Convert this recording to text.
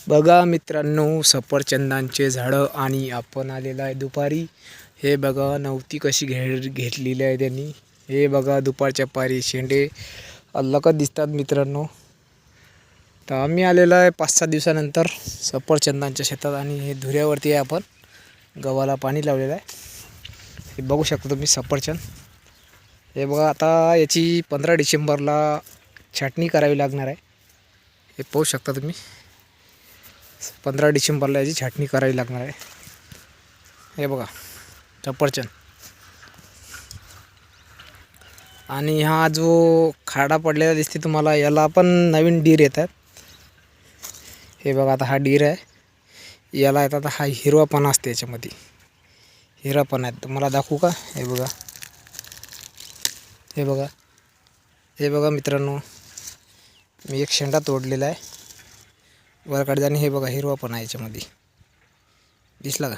बघा मित्रांनो, सफरचंदांचे झाडं आणि आपण आलेला आहे दुपारी. हे बघा नवती कशी घेतलेली आहे त्यांनी. हे बघा दुपारच्या पारी शेंडे अलगच दिसतात मित्रांनो. तर आम्ही आलेलो आहे 5-6 दिवसानंतर सफरचंदांच्या शेतात आणि हे धुऱ्यावरती आहे. आपण गव्हाला पाणी लावलेलं आहे. हे बघू शकता तुम्ही सफरचंद. हे बघा आता याची 15 डिसेंबरला छाटणी करावी लागणार आहे. हे पाहू शकता तुम्ही. 15 डिसेंबरला याची छाटणी करावी लागणार आहे. हे बघा सफरचंद. आणि हा जो खाडा पडलेला दिसते तुम्हाला, याला पण नवीन डीर येतात. हे बघा आता हा डीर आहे. याला येतात हा हिरवापणा असते याच्यामध्ये. हिरवापणा आहे तुम्हाला दाखवू का? हे बघा, हे बघा, हे बघा मित्रांनो, मी एक शेंडा तोडलेला आहे वरकडे. आणि हे बघा हिरवापणा याच्यामध्ये दिसला का?